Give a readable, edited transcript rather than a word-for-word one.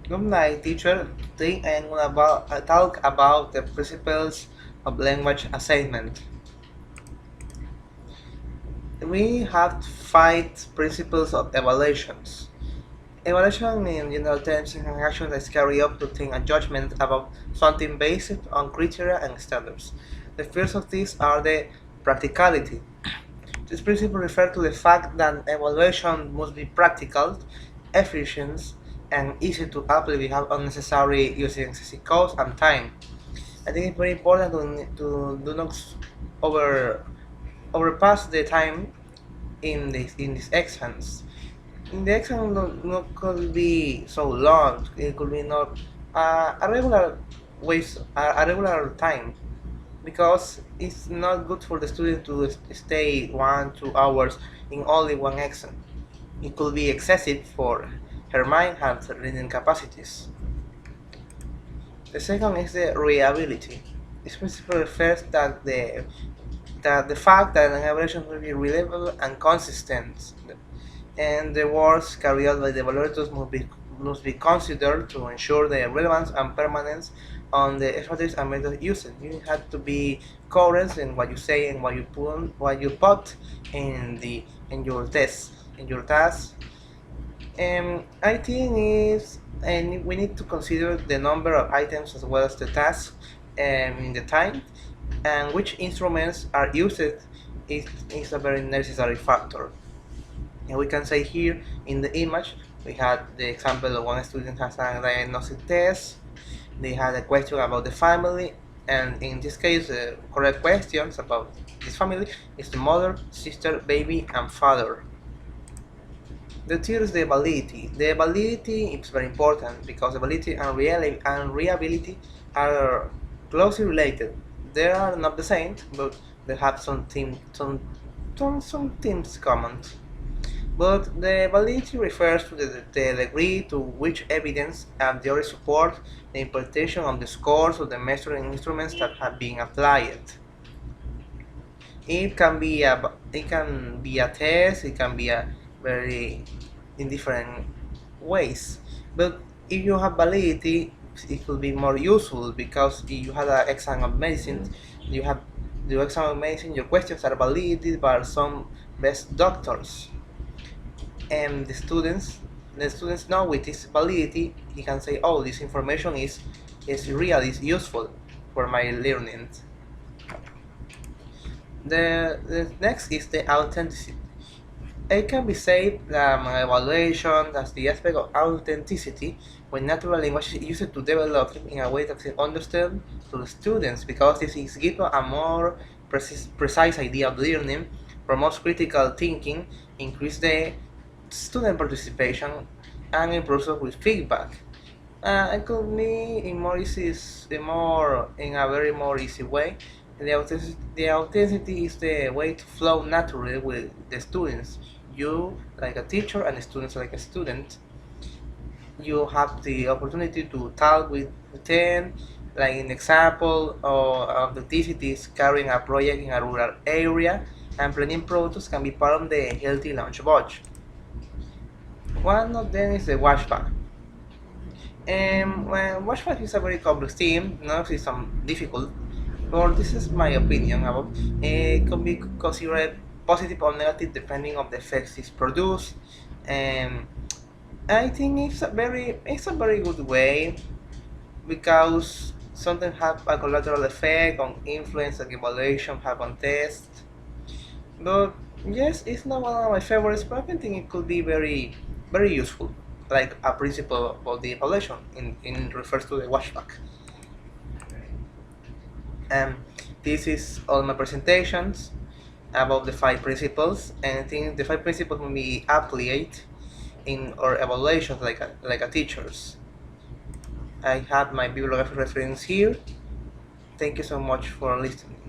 Good night, teacher. Today I'm gonna talk about the principles of language assignment. We have five principles of evaluations. Evaluation in general terms is an action that is carried out to think a judgment about something based on criteria and standards. The first of these are the practicality. This principle refers to the fact that evaluation must be practical, efficient, and easy to apply without unnecessary using excessive cost and time. I think it's very important to do not over overpass the time in these exams. In the exam not could be so long. It could be not a regular waste a regular time because it's not good for the student to stay 1 2 hours in only one exam. It could be excessive for her mind and her reading capacities. The second is the reliability. This principle refers that the fact that an evaluation will be reliable and consistent, and the works carried out by the evaluators must be considered to ensure the relevance and permanence on the strategies and methods used. You have to be coherent in what you say and what you put in your test in your task. I think is and we need to consider the number of items as well as the task in the time and which instruments are used is a very necessary factor. And we can say here in the image we had the example of one student has a diagnostic test, they had a question about the family, and in this case the correct questions about this family is the mother, sister, baby, and father. The third is the validity. The validity is very important because the validity and reliability are closely related. They are not the same, but they have some themes common. But the validity refers to the degree to which evidence and theory support the interpretation of the scores of the measuring instruments that have been applied. It can be a test. It can be a very in different ways. But if you have validity, it could be more useful because if you have an exam of medicine, you have the exam of medicine. Your questions are validated by some best doctors, and the students know with this validity. He can say, "Oh, this information is real, is useful for my learning." The next is the authenticity. It can be said that my evaluation as the aspect of authenticity when natural language is used to develop it in a way that is understood to the students because this is given a more precise idea of learning, promotes critical thinking, increase the student participation, and improves with feedback. It could be in a very more easy way. The authenticity is the way to flow naturally with the students. You like a teacher and the students like a student. You have the opportunity to talk with them, like an example of the authenticity is carrying a project in a rural area, and planning products can be part of the healthy lunch budget. One of them is the watchback. Well, watchback is a very complex theme, not it's some difficult, but this is my opinion about it can be considered positive or negative depending on the effects it's produced. And I think it's a very good way because something have a collateral effect on influence and evaluation have on test. But yes, it's not one of my favorites, but I think it could be very useful, like a principle of the evaluation in refers to the watchback. And this is all my presentations about the five principles, and I think the five principles will be applied in our evaluations like a teachers. I have my bibliography reference here. Thank you so much for listening.